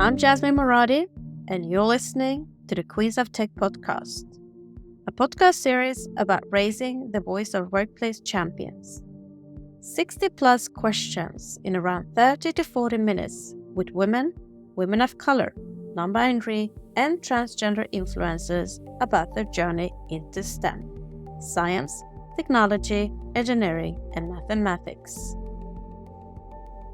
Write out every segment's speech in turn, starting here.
I'm Jasmine Moradi, and you're listening to the Queens of Tech podcast, a podcast series about raising the voice of workplace champions. 60 plus questions in around 30 to 40 minutes with women, women of color, non-binary, and transgender influencers about their journey into STEM, science, technology, engineering, and mathematics.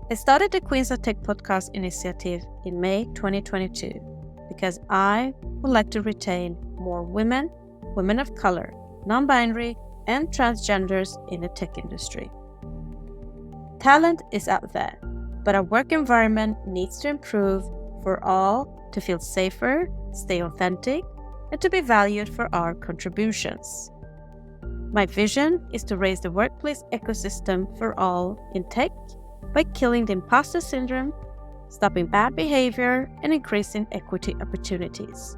I started the Queens of Tech podcast initiative in May 2022 because I would like to retain more women, women of color, non-binary, and transgenders in the tech industry. Talent is out there, but our work environment needs to improve for all to feel safer, stay authentic, and to be valued for our contributions. My vision is to raise the workplace ecosystem for all in tech by killing the imposter syndrome, stopping bad behavior, and increasing equity opportunities.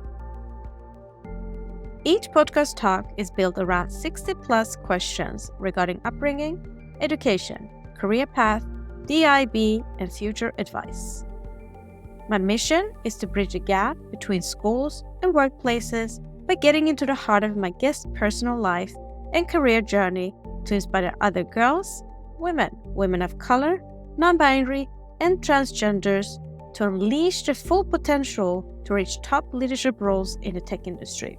Each podcast talk is built around 60 plus questions regarding upbringing, education, career path, DIB, and future advice. My mission is to bridge the gap between schools and workplaces by getting into the heart of my guest's personal life and career journey to inspire other girls, women of color, non-binary, and transgenders to unleash their full potential to reach top leadership roles in the tech industry.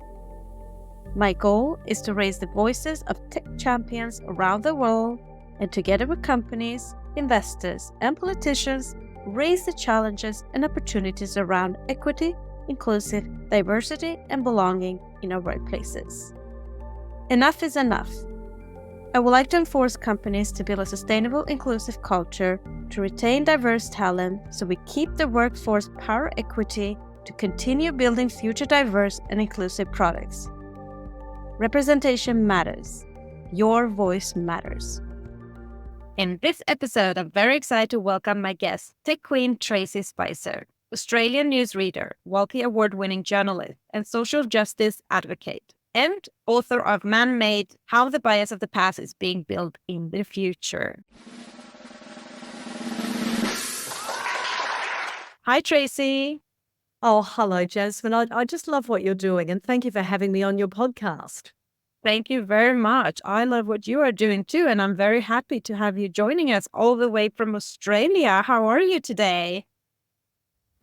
My goal is to raise the voices of tech champions around the world and together with companies, investors, and politicians, raise the challenges and opportunities around equity, inclusive, diversity, and belonging in our workplaces. Enough is enough. I would like to enforce companies to build a sustainable, inclusive culture to retain diverse talent so we keep the workforce power equity to continue building future diverse and inclusive products. Representation matters. Your voice matters. In this episode, I'm very excited to welcome my guest, tech queen Tracey Spicer, Australian newsreader, Walkley Award-winning journalist, and social justice advocate, and author of Man-Made: How the Bias of the Past is Being Built in the Future. Hi, Tracey. Oh, hello, Jasmine. I just love what you're doing, and thank you for having me on your podcast. Thank you very much. I love what you are doing too, and I'm very happy to have you joining us all the way from Australia. How are you today?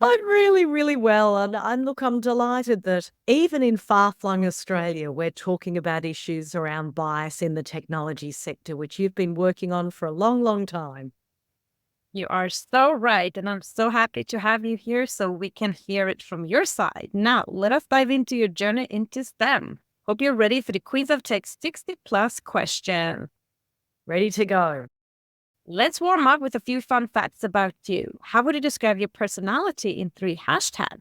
I'm really, really well, and look, I'm delighted that even in far-flung Australia, we're talking about issues around bias in the technology sector, which you've been working on for a long, long time. You are so right, and I'm so happy to have you here so we can hear it from your side. Now, let us dive into your journey into STEM. Hope you're ready for the Queens of Tech's 60 plus question. Ready to go. Let's warm up with a few fun facts about you. How would you describe your personality in 3 hashtags?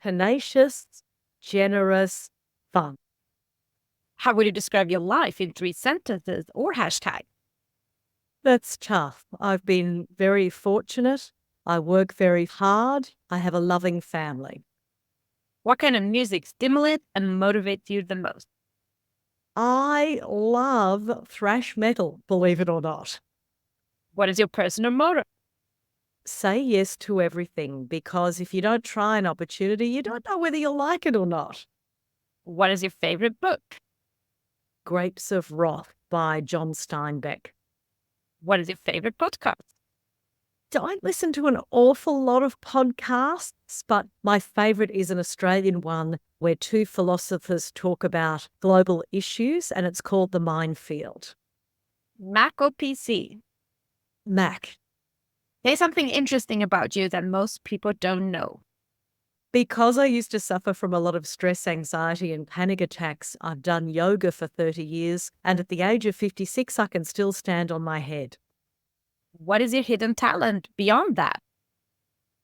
Tenacious, generous, fun. How would you describe your life in 3 sentences or hashtags? That's tough. I've been very fortunate. I work very hard. I have a loving family. What kind of music stimulates and motivates you the most? I love thrash metal, believe it or not. What is your personal motto? Say yes to everything, because if you don't try an opportunity, you don't know whether you'll like it or not. What is your favorite book? Grapes of Wrath by John Steinbeck. What is your favorite podcast? Don't listen to an awful lot of podcasts, but my favorite is an Australian one where 2 philosophers talk about global issues, and it's called The Minefield. Mac or PC? Mac. Say something interesting about you that most people don't know. Because I used to suffer from a lot of stress, anxiety, and panic attacks, I've done yoga for 30 years, and at the age of 56, I can still stand on my head. What is your hidden talent beyond that?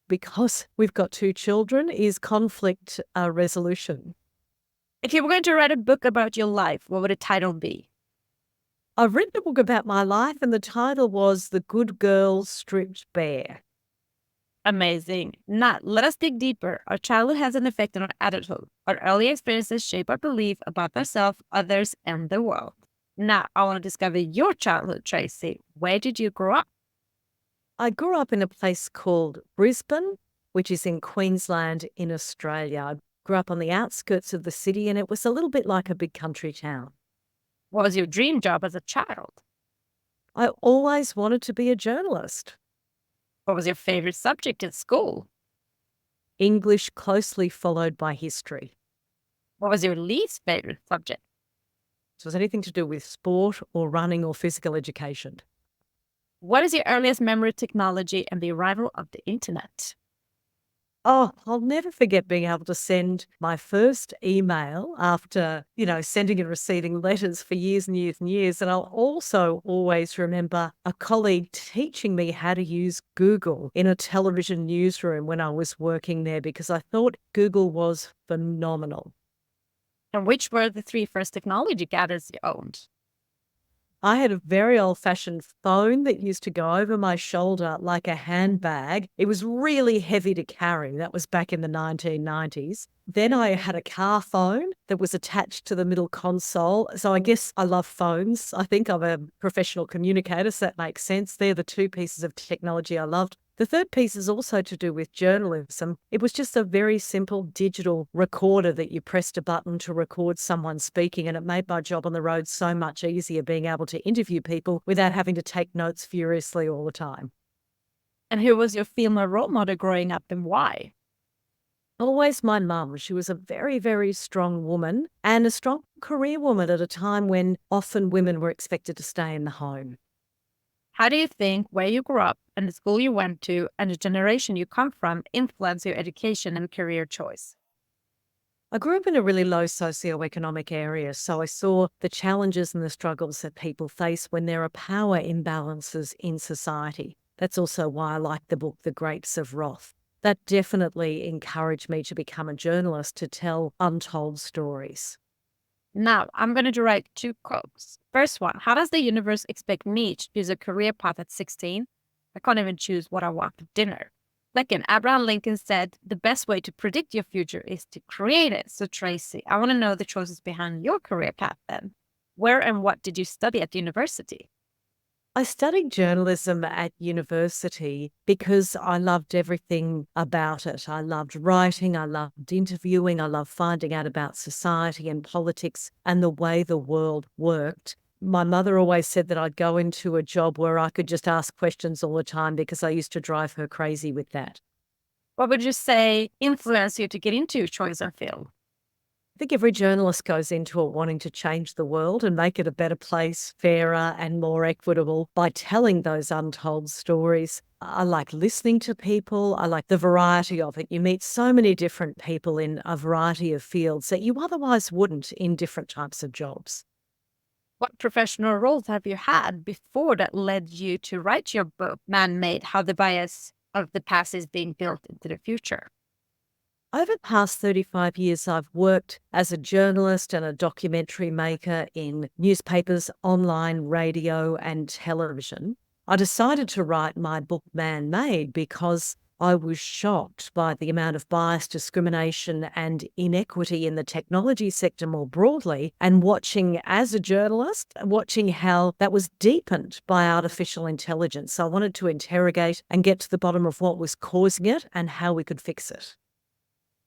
Because we've got 2 children, is conflict resolution. If you were going to write a book about your life, what would the title be? I've written a book about my life, and the title was The Good Girl Stripped Bare. Amazing. Now, let us dig deeper. Our childhood has an effect on our adulthood. Our early experiences shape our belief about ourselves, others, and the world. Now, I want to discover your childhood, Tracey. Where did you grow up? I grew up in a place called Brisbane, which is in Queensland in Australia. I grew up on the outskirts of the city and it was a little bit like a big country town. What was your dream job as a child? I always wanted to be a journalist. What was your favorite subject in school? English closely followed by history. What was your least favorite subject? So it was anything to do with sport or running or physical education. What is your earliest memory of technology and the arrival of the internet? Oh, I'll never forget being able to send my first email after, sending and receiving letters for years and years and years. And I'll also always remember a colleague teaching me how to use Google in a television newsroom when I was working there because I thought Google was phenomenal. And which were the three first technology gadgets you owned? I had a very old-fashioned phone that used to go over my shoulder like a handbag. It was really heavy to carry. That was back in the 1990s. Then I had a car phone that was attached to the middle console. So I guess I love phones. I think I'm a professional communicator, so that makes sense. They're the two pieces of technology I loved. The third piece is also to do with journalism. It was just a very simple digital recorder that you pressed a button to record someone speaking, and it made my job on the road so much easier being able to interview people without having to take notes furiously all the time. And who was your female role model growing up and why? Always my mum. She was a very, very strong woman and a strong career woman at a time when often women were expected to stay in the home. How do you think where you grew up and the school you went to and the generation you come from influence your education and career choice? I grew up in a really low socioeconomic area, so I saw the challenges and the struggles that people face when there are power imbalances in society. That's also why I like the book, The Grapes of Wrath. That definitely encouraged me to become a journalist to tell untold stories. Now, I'm going to write two quotes. First one, how does the universe expect me to choose a career path at 16? I can't even choose what I want for dinner. Second, Abraham Lincoln said, the best way to predict your future is to create it. So Tracey, I want to know the choices behind your career path then. Where and what did you study at university? I studied journalism at university because I loved everything about it. I loved writing, I loved interviewing, I loved finding out about society and politics and the way the world worked. My mother always said that I'd go into a job where I could just ask questions all the time because I used to drive her crazy with that. What would you say influenced you to get into your chosen field? I think every journalist goes into it wanting to change the world and make it a better place, fairer and more equitable by telling those untold stories. I like listening to people. I like the variety of it. You meet so many different people in a variety of fields that you otherwise wouldn't in different types of jobs. What professional roles have you had before that led you to write your book, Man-Made, How the Bias of the Past is Being Built into the Future? Over the past 35 years, I've worked as a journalist and a documentary maker in newspapers, online, radio, and television. I decided to write my book, Man-Made, because I was shocked by the amount of bias, discrimination, and inequity in the technology sector more broadly, and watching as a journalist, watching how that was deepened by artificial intelligence. So I wanted to interrogate and get to the bottom of what was causing it and how we could fix it.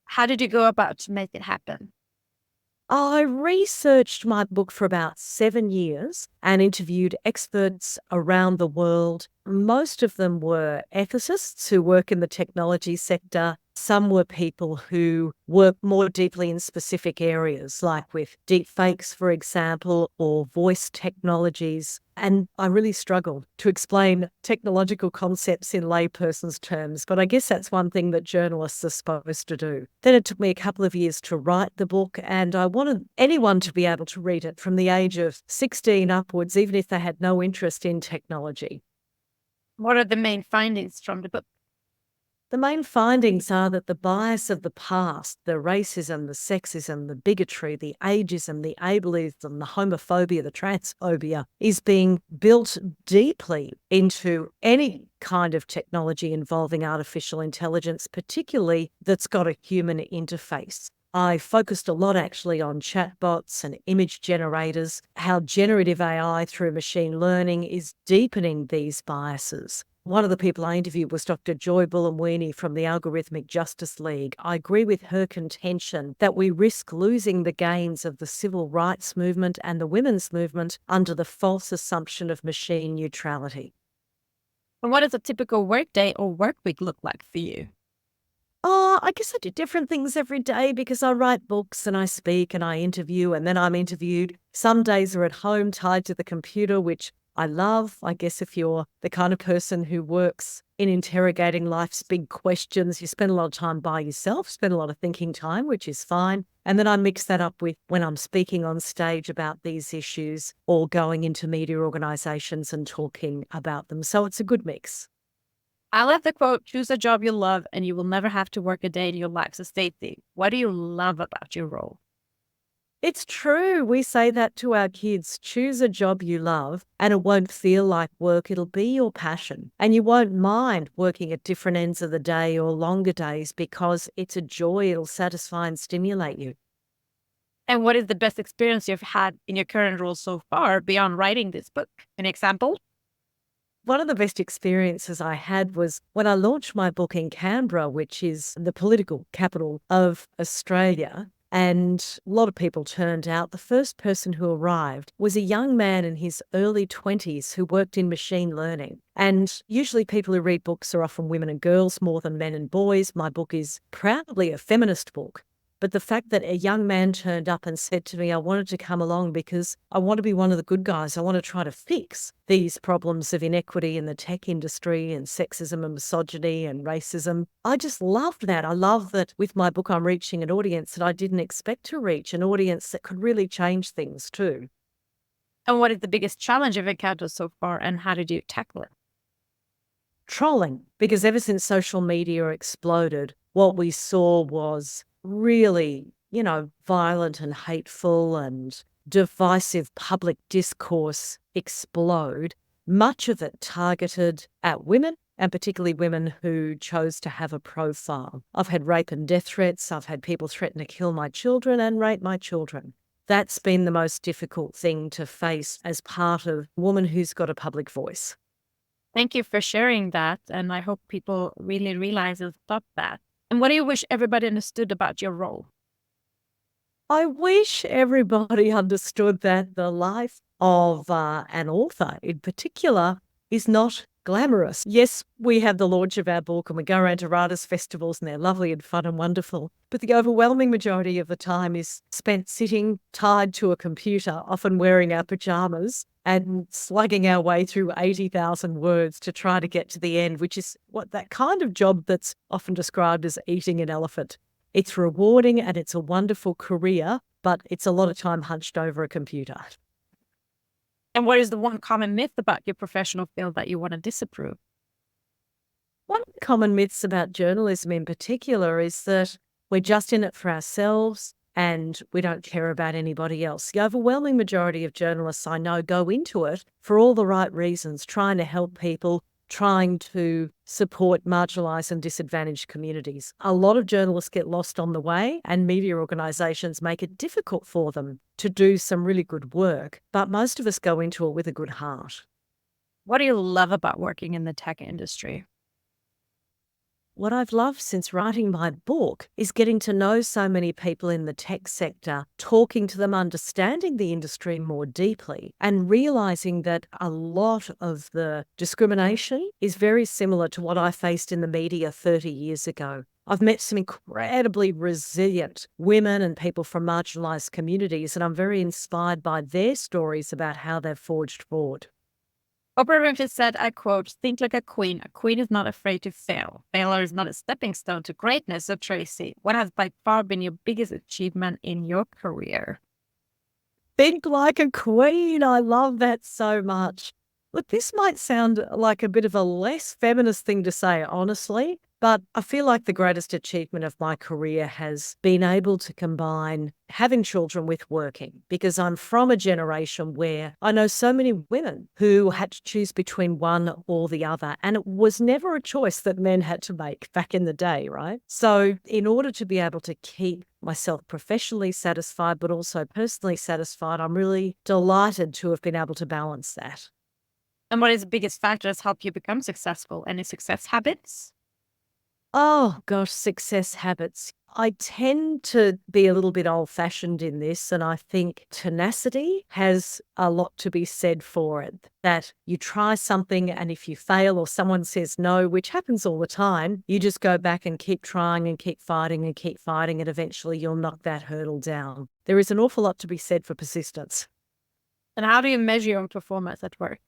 How did you go about to make it happen? I researched my book for about 7 years and interviewed experts around the world. Most of them were ethicists who work in the technology sector. Some were people who work more deeply in specific areas, like with deepfakes, for example, or voice technologies. And I really struggled to explain technological concepts in layperson's terms, but I guess that's one thing that journalists are supposed to do. Then it took me a couple of years to write the book, and I wanted anyone to be able to read it from the age of 16 upwards, even if they had no interest in technology. What are the main findings from the book? The main findings are that the bias of the past, the racism, the sexism, the bigotry, the ageism, the ableism, the homophobia, the transphobia, is being built deeply into any kind of technology involving artificial intelligence, particularly that's got a human interface. I focused a lot actually on chatbots and image generators, how generative AI through machine learning is deepening these biases. One of the people I interviewed was Dr. Joy Bullawini from the Algorithmic Justice League. I agree with her contention that we risk losing the gains of the civil rights movement and the women's movement under the false assumption of machine neutrality. And what does a typical workday or work week look like for you? Oh, I guess I do different things every day because I write books and I speak and I interview and then I'm interviewed. Some days are at home tied to the computer, which I love. I guess if you're the kind of person who works in interrogating life's big questions, you spend a lot of time by yourself, spend a lot of thinking time, which is fine. And then I mix that up with when I'm speaking on stage about these issues or going into media organisations and talking about them. So it's a good mix. I love the quote, choose a job you love and you will never have to work a day in your life's safety. What do you love about your role? It's true. We say that to our kids. Choose a job you love and it won't feel like work. It'll be your passion. And you won't mind working at different ends of the day or longer days because it's a joy. It'll satisfy and stimulate you. And what is the best experience you've had in your current role so far beyond writing this book? An example? One of the best experiences I had was when I launched my book in Canberra, which is the political capital of Australia. And a lot of people turned out. The first person who arrived was a young man in his early 20s who worked in machine learning. And usually people who read books are often women and girls more than men and boys. My book is proudly a feminist book. But the fact that a young man turned up and said to me, I wanted to come along because I want to be one of the good guys. I want to try to fix these problems of inequity in the tech industry and sexism and misogyny and racism. I just loved that. I love that with my book, I'm reaching an audience that I didn't expect to reach, an audience that could really change things too. And what is the biggest challenge you've encountered so far and how did you tackle it? Trolling, because ever since social media exploded, what we saw was really, violent and hateful and divisive public discourse explode, much of it targeted at women and particularly women who chose to have a profile. I've had rape and death threats. I've had people threaten to kill my children and rape my children. That's been the most difficult thing to face as part of a woman who's got a public voice. Thank you for sharing that. And I hope people really realize and stop that. And what do you wish everybody understood about your role? I wish everybody understood that the life of an author in particular is not glamorous. Yes, we have the launch of our book and we go around to writers' festivals and they're lovely and fun and wonderful. But the overwhelming majority of the time is spent sitting tied to a computer, often wearing our pajamas and slugging our way through 80,000 words to try to get to the end, which is what that kind of job that's often described as eating an elephant. It's rewarding and it's a wonderful career, but it's a lot of time hunched over a computer. And what is the one common myth about your professional field that you want to disapprove? One of the common myths about journalism in particular is that we're just in it for ourselves and we don't care about anybody else. The overwhelming majority of journalists I know go into it for all the right reasons, trying to help people, trying to support marginalised and disadvantaged communities. A lot of journalists get lost on the way and media organisations make it difficult for them to do some really good work, but most of us go into it with a good heart. What do you love about working in the tech industry? What I've loved since writing my book is getting to know so many people in the tech sector, talking to them, understanding the industry more deeply, and realising that a lot of the discrimination is very similar to what I faced in the media 30 years ago. I've met some incredibly resilient women and people from marginalised communities, and I'm very inspired by their stories about how they've forged forward. Oprah Winfrey said, I quote, think like a queen. A queen is not afraid to fail. Failure is not a stepping stone to greatness. So Tracey, what has by far been your biggest achievement in your career? Think like a queen. I love that so much. Look, this might sound like a bit of a less feminist thing to say, honestly, but I feel like the greatest achievement of my career has been able to combine having children with working, because I'm from a generation where I know so many women who had to choose between one or the other, and it was never a choice that men had to make back in the day, right? So in order to be able to keep myself professionally satisfied, but also personally satisfied, I'm really delighted to have been able to balance that. And what is the biggest factor that's helped you become successful? Any success habits? Oh gosh, success habits. I tend to be a little bit old fashioned in this, and I think tenacity has a lot to be said for it. That you try something, and if you fail or someone says no, which happens all the time, you just go back and keep trying and keep fighting and keep fighting, and eventually you'll knock that hurdle down. There is an awful lot to be said for persistence. And how do you measure your own performance at work?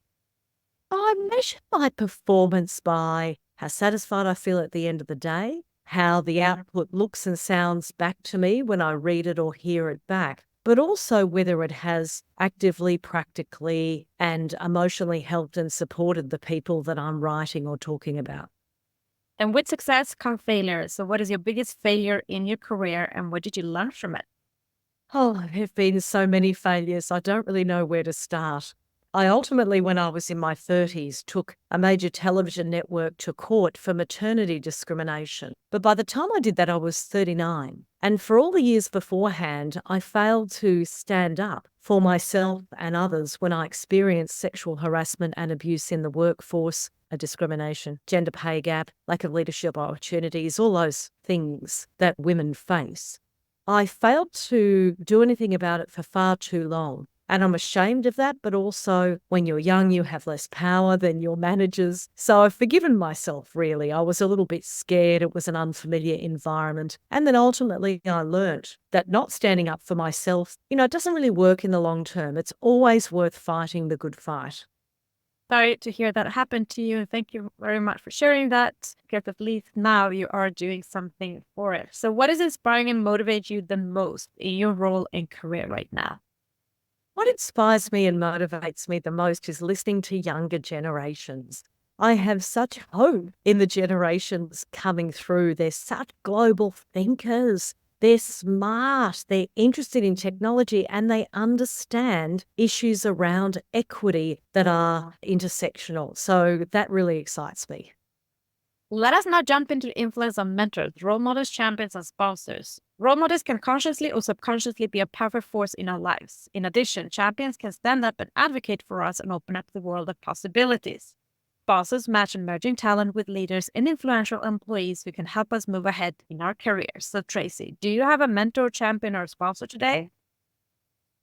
I measure my performance by how satisfied I feel at the end of the day, how the output looks and sounds back to me when I read it or hear it back, but also whether it has actively, practically, and emotionally helped and supported the people that I'm writing or talking about. And with success come failure. So what is your biggest failure in your career and what did you learn from it? Oh, there have been so many failures. I don't really know where to start. I ultimately, when I was in my 30s, took a major television network to court for maternity discrimination. But by the time I did that, I was 39. And for all the years beforehand, I failed to stand up for myself and others when I experienced sexual harassment and abuse in the workforce, a discrimination, gender pay gap, lack of leadership opportunities, all those things that women face. I failed to do anything about it for far too long. And I'm ashamed of that, but also when you're young, you have less power than your managers. So I've forgiven myself, really. I was a little bit scared. It was an unfamiliar environment. And then ultimately I learnt that not standing up for myself, it doesn't really work in the long term. It's always worth fighting the good fight. Sorry to hear that happened to you. Thank you very much for sharing that, because at least now you are doing something for it. So what is inspiring and motivates you the most in your role and career right now? What inspires me and motivates me the most is listening to younger generations. I have such hope in the generations coming through. They're such global thinkers. They're smart. They're interested in technology and they understand issues around equity that are intersectional. So that really excites me. Let us now jump into the influence of mentors, role models, champions, and sponsors. Role models can consciously or subconsciously be a powerful force in our lives. In addition, champions can stand up and advocate for us and open up the world of possibilities. Sponsors match emerging talent with leaders and influential employees who can help us move ahead in our careers. So, Tracey, do you have a mentor, champion, or sponsor today?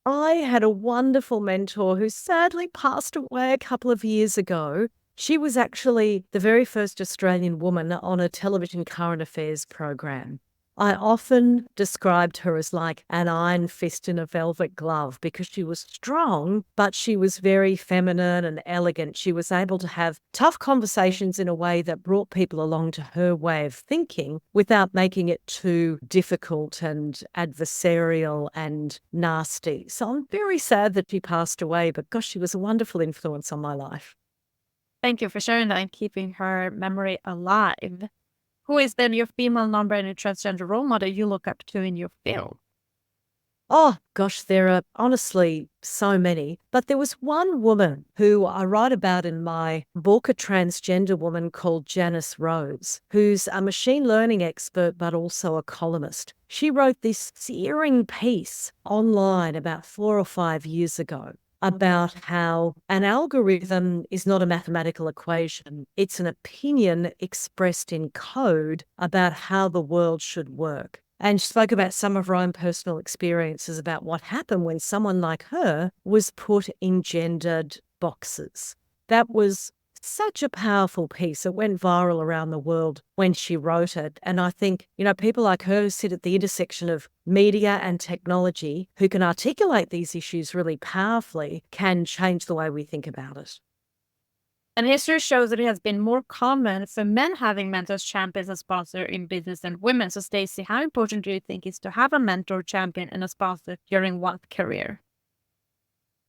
I had a wonderful mentor who sadly passed away a couple of years ago. She was actually the very first Australian woman on a television current affairs program. I often described her as like an iron fist in a velvet glove because she was strong, but she was very feminine and elegant. She was able to have tough conversations in a way that brought people along to her way of thinking without making it too difficult and adversarial and nasty. So I'm very sad that she passed away, but gosh, she was a wonderful influence on my life. Thank you for sharing that and keeping her memory alive. Who is then your female non-binary transgender role model you look up to in your field? Oh, gosh, there are honestly so many. But there was one woman who I write about in my book, a transgender woman called Janice Rose, who's a machine learning expert, but also a columnist. She wrote this searing piece online about 4 or 5 years ago about how an algorithm is not a mathematical equation. It's an opinion expressed in code about how the world should work. And she spoke about some of her own personal experiences about what happened when someone like her was put in gendered boxes. That was such a powerful piece. It went viral around the world when she wrote it. And I think, people like her who sit at the intersection of media and technology who can articulate these issues really powerfully can change the way we think about it. And history shows that it has been more common for men having mentors, champions, and sponsor in business than women. So, Stacey, how important do you think it is to have a mentor, champion, and a sponsor during one's career?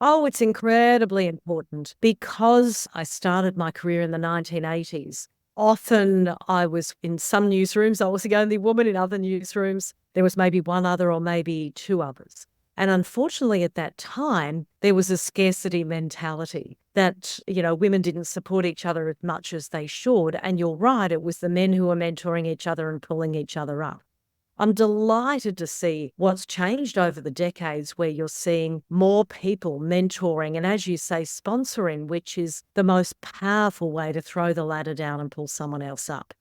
Oh, it's incredibly important because I started my career in the 1980s. Often I was in some newsrooms, I was the only woman. In other newsrooms, there was maybe one other or maybe two others. And unfortunately, at that time, there was a scarcity mentality that, women didn't support each other as much as they should. And you're right, it was the men who were mentoring each other and pulling each other up. I'm delighted to see what's changed over the decades where you're seeing more people mentoring and, as you say, sponsoring, which is the most powerful way to throw the ladder down and pull someone else up.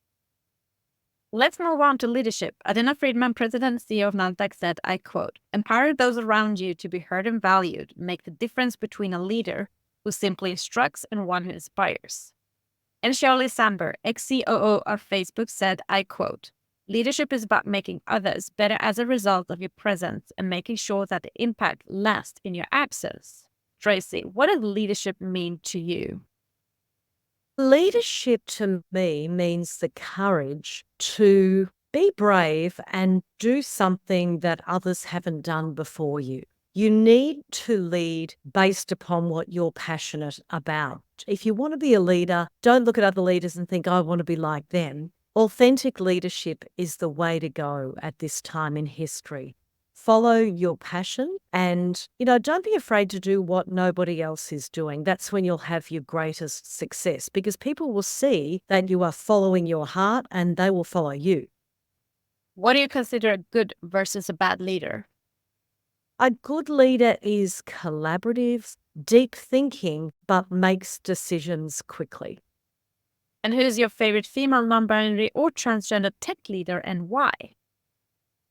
Let's move on to leadership. Adina Friedman, President and CEO of Nasdaq, said, I quote, empower those around you to be heard and valued, make the difference between a leader who simply instructs and one who inspires. And Shirley Samber, ex-COO of Facebook, said, I quote, leadership is about making others better as a result of your presence and making sure that the impact lasts in your absence. Tracey, what does leadership mean to you? Leadership to me means the courage to be brave and do something that others haven't done before you. You need to lead based upon what you're passionate about. If you want to be a leader, don't look at other leaders and think, I want to be like them. Authentic leadership is the way to go at this time in history. Follow your passion and, don't be afraid to do what nobody else is doing. That's when you'll have your greatest success because people will see that you are following your heart and they will follow you. What do you consider a good versus a bad leader? A good leader is collaborative, deep thinking, but makes decisions quickly. And who's your favorite female, non-binary, or transgender tech leader and why?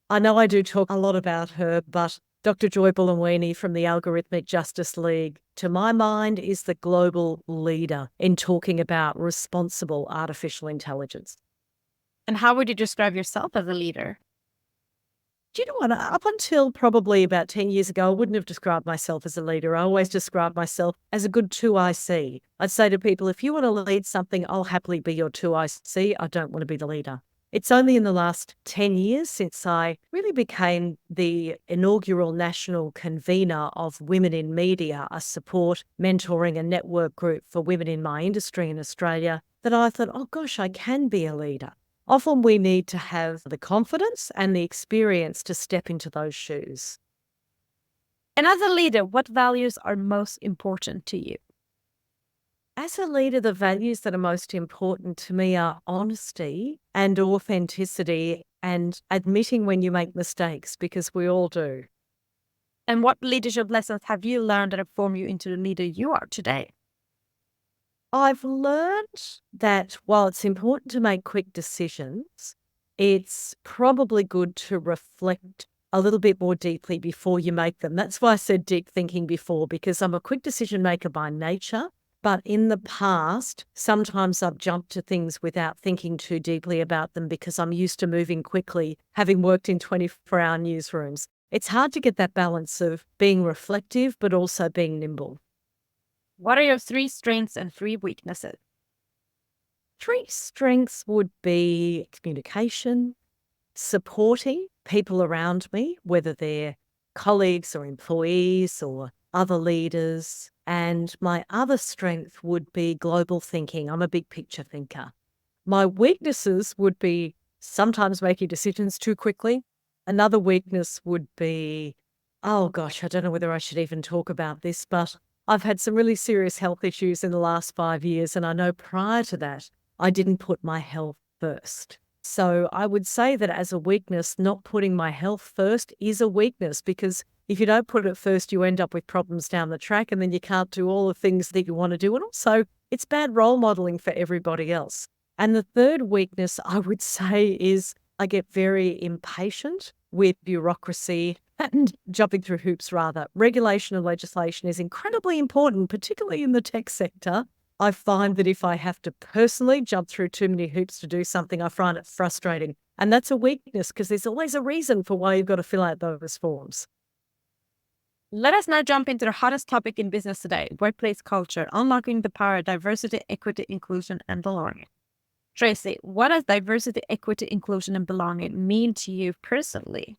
I know I do talk a lot about her, but Dr. Joy Buolamwini from the Algorithmic Justice League, to my mind, is the global leader in talking about responsible artificial intelligence. And how would you describe yourself as a leader? Do you know what? Up until probably about 10 years ago, I wouldn't have described myself as a leader. I always described myself as a good 2IC. I'd say to people, if you want to lead something, I'll happily be your 2IC. I don't want to be the leader. It's only in the last 10 years since I really became the inaugural national convenor of Women in Media, a support, mentoring and network group for women in my industry in Australia, that I thought, oh gosh, I can be a leader. Often we need to have the confidence and the experience to step into those shoes. And as a leader, what values are most important to you? As a leader, the values that are most important to me are honesty and authenticity and admitting when you make mistakes, because we all do. And what leadership lessons have you learned that have formed you into the leader you are today? I've learned that while it's important to make quick decisions, it's probably good to reflect a little bit more deeply before you make them. That's why I said deep thinking before, because I'm a quick decision maker by nature. But in the past, sometimes I've jumped to things without thinking too deeply about them because I'm used to moving quickly, having worked in 24-hour newsrooms. It's hard to get that balance of being reflective, but also being nimble. What are your 3 strengths and 3 weaknesses? 3 strengths would be communication, supporting people around me, whether they're colleagues or employees or other leaders. And my other strength would be global thinking. I'm a big picture thinker. My weaknesses would be sometimes making decisions too quickly. Another weakness would be, oh gosh, I don't know whether I should even talk about this, but I've had some really serious health issues in the last 5 years. And I know prior to that, I didn't put my health first. So I would say that as a weakness, not putting my health first is a weakness, because if you don't put it first, you end up with problems down the track and then you can't do all the things that you want to do. And also, it's bad role modeling for everybody else. And the third weakness I would say is I get very impatient with bureaucracy and jumping through hoops rather. Regulation and legislation is incredibly important, particularly in the tech sector. I find that if I have to personally jump through too many hoops to do something, I find it frustrating. And that's a weakness because there's always a reason for why you've got to fill out those forms. Let us now jump into the hottest topic in business today, workplace culture, unlocking the power of diversity, equity, inclusion, and belonging. Tracey, what does diversity, equity, inclusion, and belonging mean to you personally?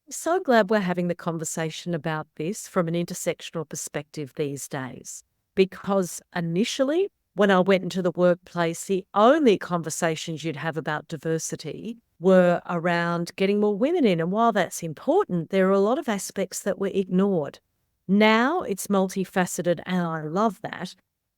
I'm so glad we're having the conversation about this from an intersectional perspective these days, because initially, when I went into the workplace, the only conversations you'd have about diversity were around getting more women in. And while that's important, there are a lot of aspects that were ignored. Now it's multifaceted and I love that.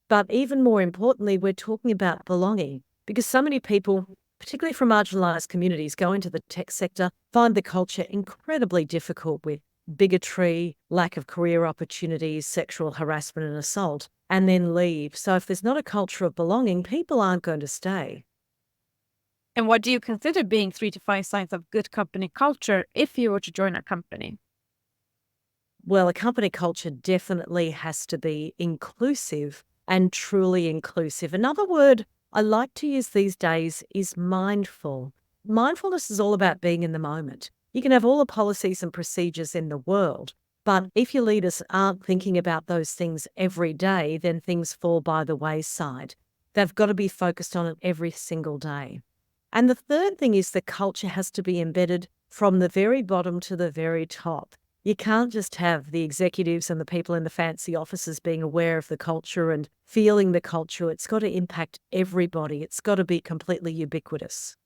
But even more importantly, we're talking about belonging, because so many people, particularly from marginalised communities, go into the tech sector, find the culture incredibly difficult with bigotry, lack of career opportunities, sexual harassment and assault, and then leave. So if there's not a culture of belonging, people aren't going to stay. And what do you consider being 3 to 5 signs of good company culture if you were to join a company? Well, a company culture definitely has to be inclusive and truly inclusive. Another word I like to use these days is mindful. Mindfulness is all about being in the moment. You can have all the policies and procedures in the world, but if your leaders aren't thinking about those things every day, then things fall by the wayside. They've got to be focused on it every single day. And the third thing is the culture has to be embedded from the very bottom to the very top. You can't just have the executives and the people in the fancy offices being aware of the culture and feeling the culture. It's got to impact everybody. It's got to be completely ubiquitous.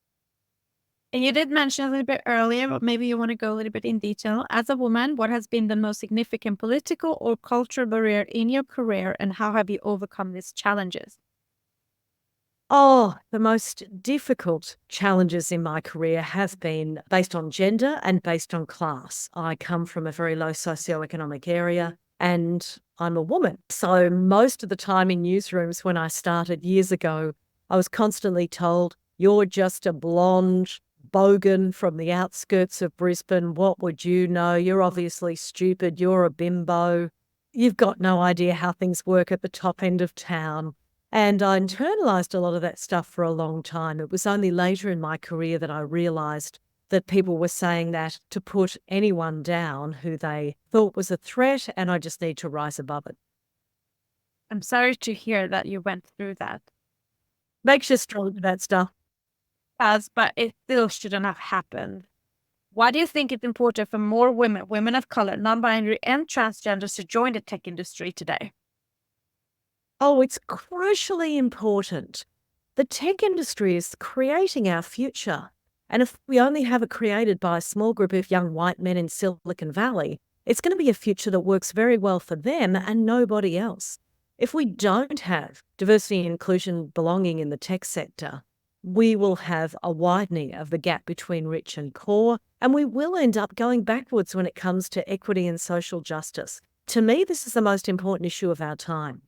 And you did mention a little bit earlier, but maybe you want to go a little bit in detail. As a woman, what has been the most significant political or cultural barrier in your career, and how have you overcome these challenges? Oh, the most difficult challenges in my career have been based on gender and based on class. I come from a very low socioeconomic area and I'm a woman. So most of the time in newsrooms when I started years ago, I was constantly told, "You're just a blonde bogan from the outskirts of Brisbane. What would you know? You're obviously stupid. You're a bimbo. You've got no idea how things work at the top end of town." And I internalized a lot of that stuff for a long time. It was only later in my career that I realized that people were saying that to put anyone down who they thought was a threat, and I just need to rise above it. I'm sorry to hear that you went through that. Makes you strong for that stuff. But it still shouldn't have happened. Why do you think it's important for more women, women of color, non-binary, and transgenders to join the tech industry today? Oh, it's crucially important. The tech industry is creating our future. And if we only have it created by a small group of young white men in Silicon Valley, it's going to be a future that works very well for them and nobody else. If we don't have diversity, inclusion, belonging in the tech sector, we will have a widening of the gap between rich and poor, and we will end up going backwards when it comes to equity and social justice. To me, this is the most important issue of our time.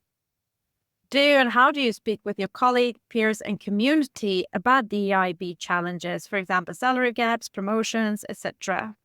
Do you and how do you speak with your colleagues, peers, and community about DEIB challenges, for example, salary gaps, promotions, etc.?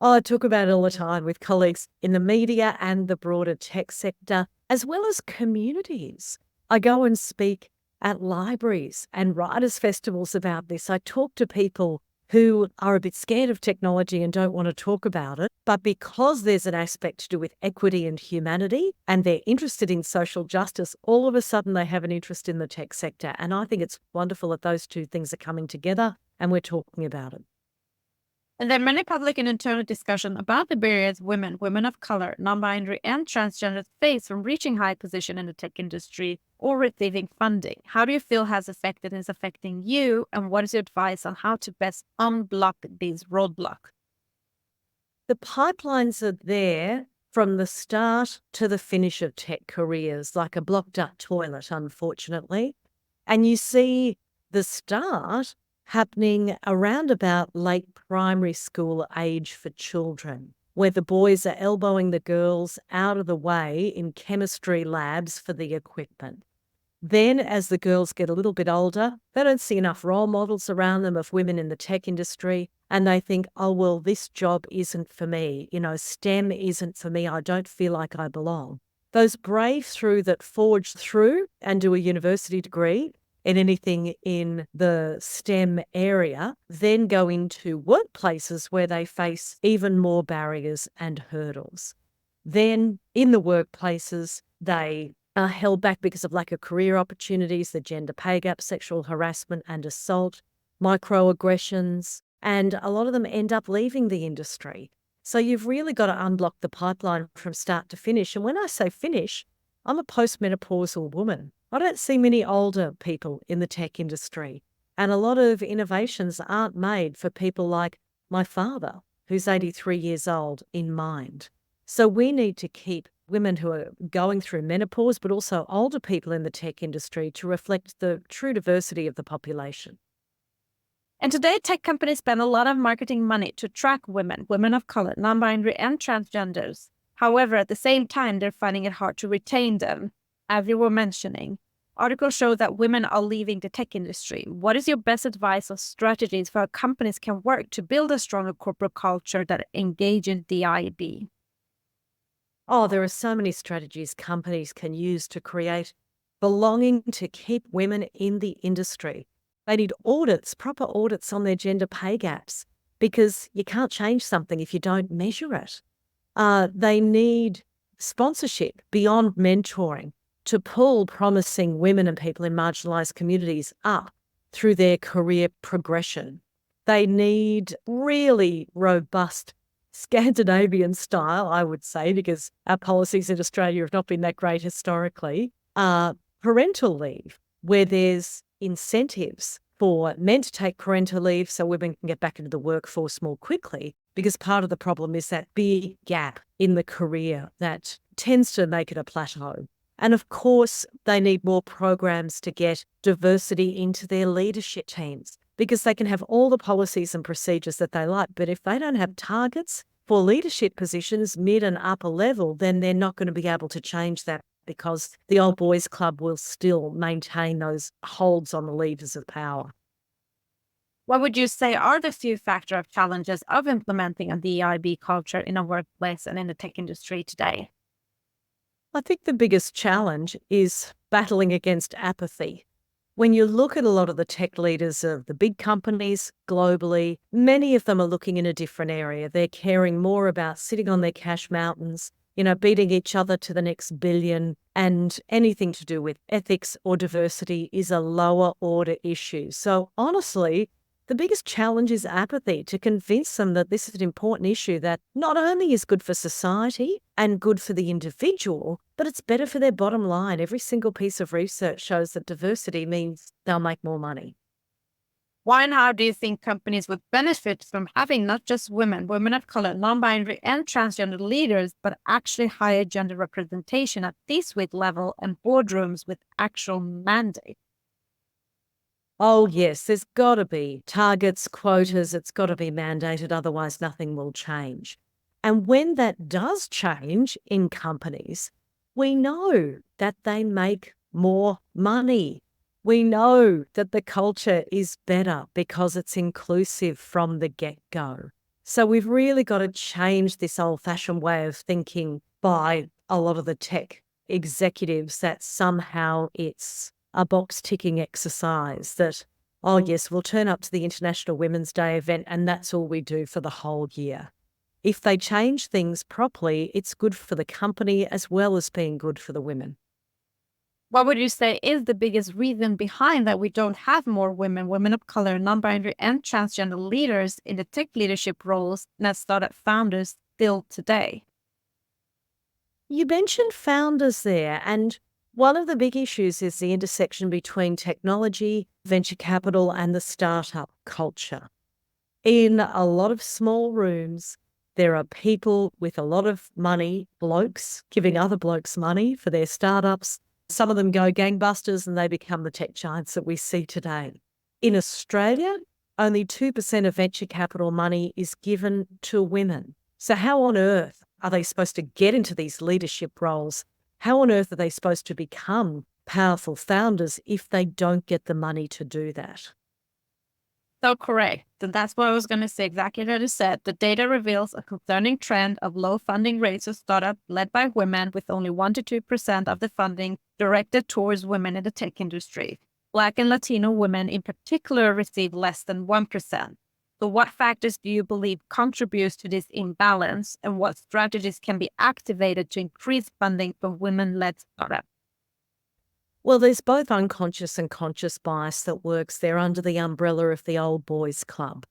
Oh, I talk about it all the time with colleagues in the media and the broader tech sector, as well as communities. I go and speak at libraries and writers' festivals about this. I talk to people who are a bit scared of technology and don't want to talk about it. But because there's an aspect to do with equity and humanity, and they're interested in social justice, all of a sudden they have an interest in the tech sector. And I think it's wonderful that those two things are coming together and we're talking about it. And there are many public and internal discussion about the barriers women, women of color, non-binary, and transgender face from reaching high position in the tech industry or receiving funding. How do you feel has affected and is affecting you, and what is your advice on how to best unblock these roadblocks? The pipelines are there from the start to the finish of tech careers, like a blocked up toilet, unfortunately. And you see the start happening around about late primary school age for children, where the boys are elbowing the girls out of the way in chemistry labs for the equipment. Then, as the girls get a little bit older, they don't see enough role models around them of women in the tech industry, and they think, oh, well, this job isn't for me. STEM isn't for me. I don't feel like I belong. Those brave through that forge through and do a university degree in anything in the STEM area, then go into workplaces where they face even more barriers and hurdles. Then in the workplaces, they are held back because of lack of career opportunities, the gender pay gap, sexual harassment and assault, microaggressions, and a lot of them end up leaving the industry. So you've really got to unblock the pipeline from start to finish. And when I say finish, I'm a postmenopausal woman. I don't see many older people in the tech industry. And a lot of innovations aren't made for people like my father, who's 83 years old, in mind. So we need to keep women who are going through menopause, but also older people in the tech industry to reflect the true diversity of the population. And today, tech companies spend a lot of marketing money to attract women, women of color, non-binary, and transgenders. However, at the same time, they're finding it hard to retain them. As you were mentioning, articles show that women are leaving the tech industry. What is your best advice or strategies for how companies can work to build a stronger corporate culture that engages DIB? Oh, there are so many strategies companies can use to create belonging to keep women in the industry. They need audits, proper audits on their gender pay gaps, because you can't change something if you don't measure it. They need sponsorship beyond mentoring to pull promising women and people in marginalised communities up through their career progression. They need really robust Scandinavian style, I would say, because our policies in Australia have not been that great historically, parental leave, where there's incentives for men to take parental leave so women can get back into the workforce more quickly, because part of the problem is that big gap in the career that tends to make it a plateau. And of course, they need more programs to get diversity into their leadership teams, because they can have all the policies and procedures that they like, but if they don't have targets for leadership positions, mid and upper level, then they're not going to be able to change that, because the old boys club will still maintain those holds on the levers of power. What would you say are the few factor of challenges of implementing a DEIB culture in a workplace and in the tech industry today? I think the biggest challenge is battling against apathy. When you look at a lot of the tech leaders of the big companies globally, many of them are looking in a different area. They're caring more about sitting on their cash mountains, beating each other to the next billion, and anything to do with ethics or diversity is a lower order issue. So honestly, the biggest challenge is apathy, to convince them that this is an important issue that not only is good for society and good for the individual, but it's better for their bottom line. Every single piece of research shows that diversity means they'll make more money. Why and how do you think companies would benefit from having not just women, women of color, non-binary, and transgender leaders, but actually higher gender representation at C-suite level and boardrooms with actual mandate? Oh, yes, there's got to be targets, quotas, it's got to be mandated, otherwise nothing will change. And when that does change in companies, we know that they make more money. We know that the culture is better because it's inclusive from the get-go. So we've really got to change this old-fashioned way of thinking by a lot of the tech executives that somehow it's a box-ticking exercise that, oh yes, we'll turn up to the International Women's Day event and that's all we do for the whole year. If they change things properly, it's good for the company as well as being good for the women. What would you say is the biggest reason behind that we don't have more women, women of color, non-binary, and transgender leaders in the tech leadership roles and as startup founders still today? You mentioned founders there, and one of the big issues is the intersection between technology, venture capital, and the startup culture. In a lot of small rooms, there are people with a lot of money, blokes, giving other blokes money for their startups. Some of them go gangbusters and they become the tech giants that we see today. In Australia, only 2% of venture capital money is given to women. So how on earth are they supposed to get into these leadership roles? How on earth are they supposed to become powerful founders if they don't get the money to do that? So correct. And that's what I was going to say. Exactly what you said. The data reveals a concerning trend of low funding rates of startups led by women, with only 1 to 2% of the funding directed towards women in the tech industry. Black and Latino women in particular receive less than 1%. So what factors do you believe contributes to this imbalance, and what strategies can be activated to increase funding for women-led startups? Well, there's both unconscious and conscious bias that works there under the umbrella of the old boys club.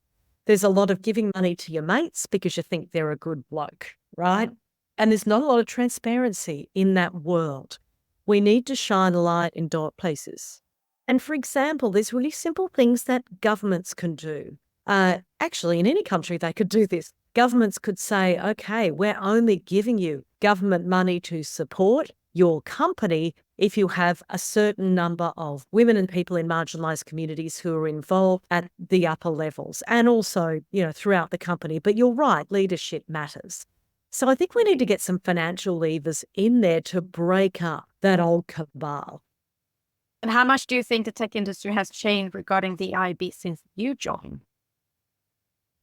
There's a lot of giving money to your mates because you think they're a good bloke, right? And there's not a lot of transparency in that world. We need to shine a light in dark places. And for example, there's really simple things that governments can do. Actually, in any country, they could do this. Governments could say, okay, we're only giving you government money to support your company if you have a certain number of women and people in marginalized communities who are involved at the upper levels and also, throughout the company. But you're right, leadership matters. So I think we need to get some financial levers in there to break up that old cabal. And how much do you think the tech industry has changed regarding the IB since you joined?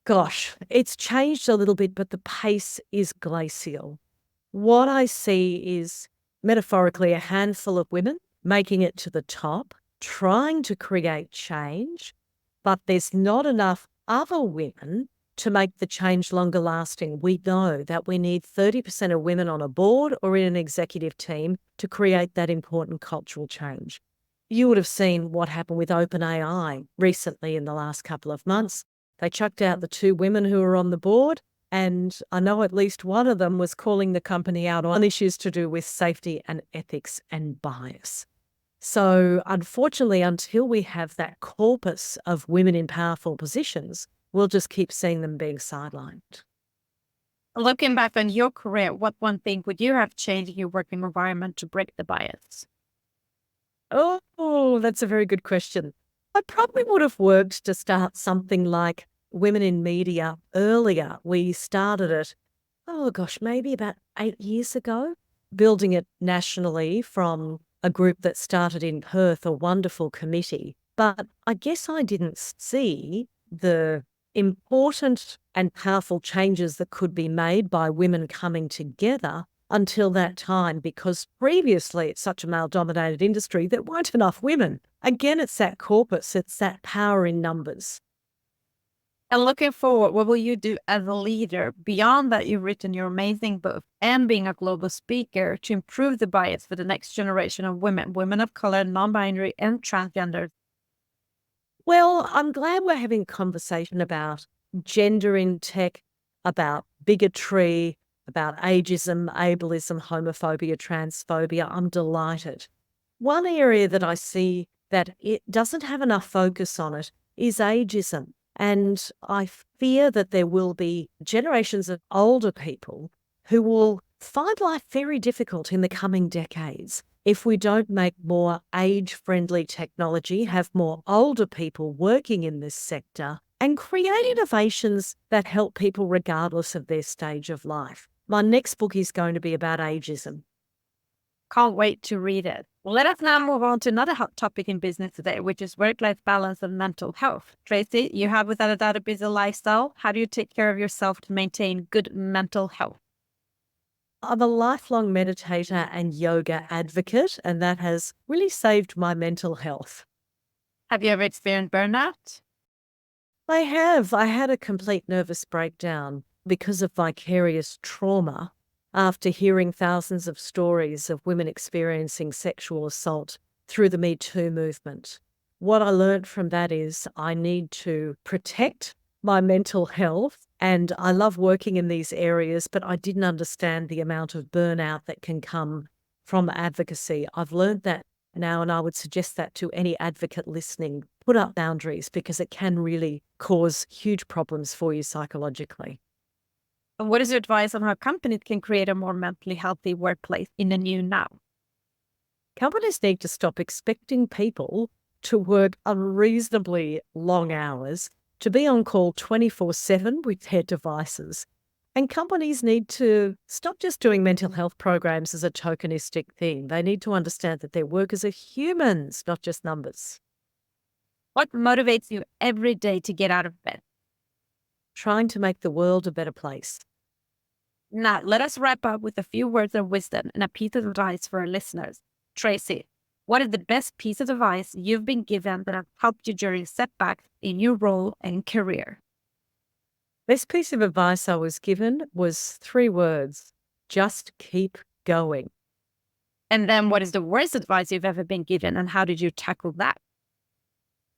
Gosh, it's changed a little bit, but the pace is glacial. What I see is metaphorically a handful of women making it to the top, trying to create change, but there's not enough other women to make the change longer lasting. We know that we need 30% of women on a board or in an executive team to create that important cultural change. You would have seen what happened with OpenAI recently in the last couple of months. They chucked out the 2 women who were on the board, and I know at least one of them was calling the company out on issues to do with safety and ethics and bias. So unfortunately, until we have that corpus of women in powerful positions, we'll just keep seeing them being sidelined. Looking back on your career, what one thing would you have changed in your working environment to break the bias? Oh, that's a very good question. I probably would have worked to start something like Women in Media earlier. We started it, maybe about 8 years ago, building it nationally from a group that started in Perth, a wonderful committee. But I guess I didn't see the important and powerful changes that could be made by women coming together until that time, because previously it's such a male-dominated industry, there weren't enough women. Again, it's that corpus, it's that power in numbers. And looking forward, what will you do as a leader beyond that you've written your amazing book and being a global speaker to improve the bias for the next generation of women of color, non-binary, and transgender? Well, I'm glad we're having a conversation about gender in tech, about bigotry, about ageism, ableism, homophobia, transphobia. I'm delighted. One area that I see that it doesn't have enough focus on it is ageism. And I fear that there will be generations of older people who will find life very difficult in the coming decades if we don't make more age-friendly technology, have more older people working in this sector, and create innovations that help people regardless of their stage of life. My next book is going to be about ageism. Can't wait to read it. Let us now move on to another hot topic in business today, which is work-life balance and mental health. Tracey, you have without a doubt a busy lifestyle. How do you take care of yourself to maintain good mental health? I'm a lifelong meditator and yoga advocate, and that has really saved my mental health. Have you ever experienced burnout? I have. I had a complete nervous breakdown because of vicarious trauma after hearing thousands of stories of women experiencing sexual assault through the Me Too movement. What I learned from that is I need to protect my mental health, and I love working in these areas, but I didn't understand the amount of burnout that can come from advocacy. I've learned that now, and I would suggest that to any advocate listening. Put up boundaries because it can really cause huge problems for you psychologically. And what is your advice on how companies can create a more mentally healthy workplace in the new now? Companies need to stop expecting people to work unreasonably long hours, to be on call 24/7 with their devices. And companies need to stop just doing mental health programs as a tokenistic thing. They need to understand that their workers are humans, not just numbers. What motivates you every day to get out of bed? Trying to make the world a better place. Now, let us wrap up with a few words of wisdom and a piece of advice for our listeners. Tracey, what is the best piece of advice you've been given that has helped you during setbacks in your role and career? Best piece of advice I was given was 3 words: just keep going. And then what is the worst advice you've ever been given and how did you tackle that?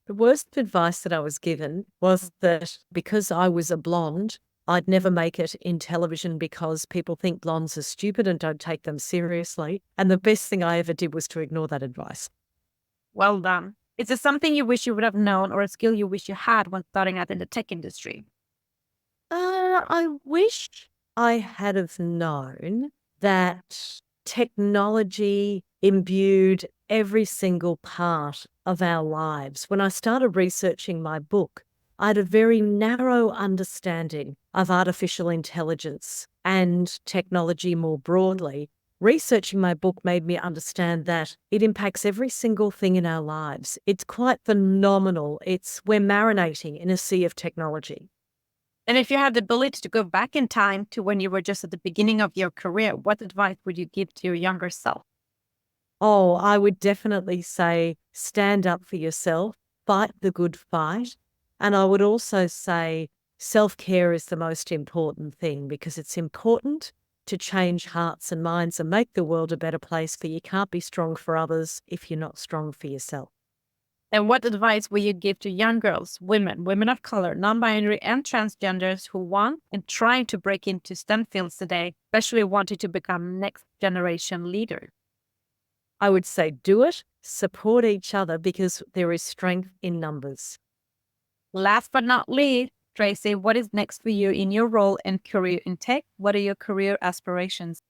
The worst advice that I was given was that because I was a blonde, I'd never make it in television because people think blondes are stupid and don't take them seriously. And the best thing I ever did was to ignore that advice. Well done. Is there something you wish you would have known or a skill you wish you had when starting out in the tech industry? I wish I had have known that technology imbued every single part of our lives. When I started researching my book, I had a very narrow understanding of artificial intelligence and technology more broadly. Researching my book made me understand that it impacts every single thing in our lives. It's quite phenomenal. We're marinating in a sea of technology. And if you had the ability to go back in time to when you were just at the beginning of your career, what advice would you give to your younger self? Oh, I would definitely say stand up for yourself, fight the good fight. And I would also say self-care is the most important thing, because it's important to change hearts and minds and make the world a better place, for you can't be strong for others if you're not strong for yourself. And what advice will you give to young girls, women of color, non-binary, and transgenders who want and trying to break into STEM fields today, especially wanting to become next generation leader? I would say do it, support each other, because there is strength in numbers. Last but not least, Tracey, what is next for you in your role and career in tech? What are your career aspirations?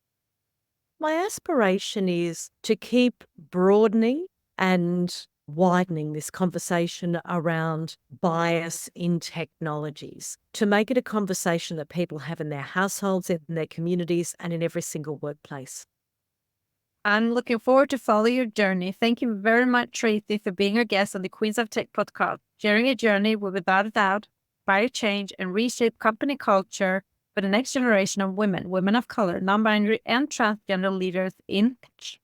My aspiration is to keep broadening and widening this conversation around bias in technologies, to make it a conversation that people have in their households, in their communities, and in every single workplace. I'm looking forward to follow your journey. Thank you very much, Tracey, for being a guest on the Queens of Tech podcast, sharing a journey will without a doubt inspire change and reshape company culture for the next generation of women of color, non-binary, and transgender leaders in tech.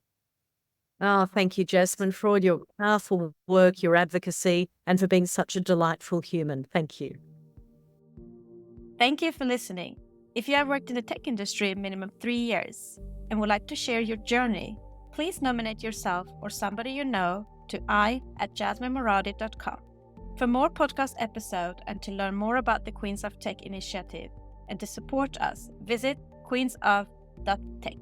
Oh, thank you, Jasmine, for all your powerful work, your advocacy, and for being such a delightful human. Thank you. Thank you for listening. If you have worked in the tech industry a minimum 3 years and would like to share your journey, please nominate yourself or somebody you know to i@jasminemoradi.com. For more podcast episodes and to learn more about the Queens of Tech initiative and to support us, visit queensof.tech.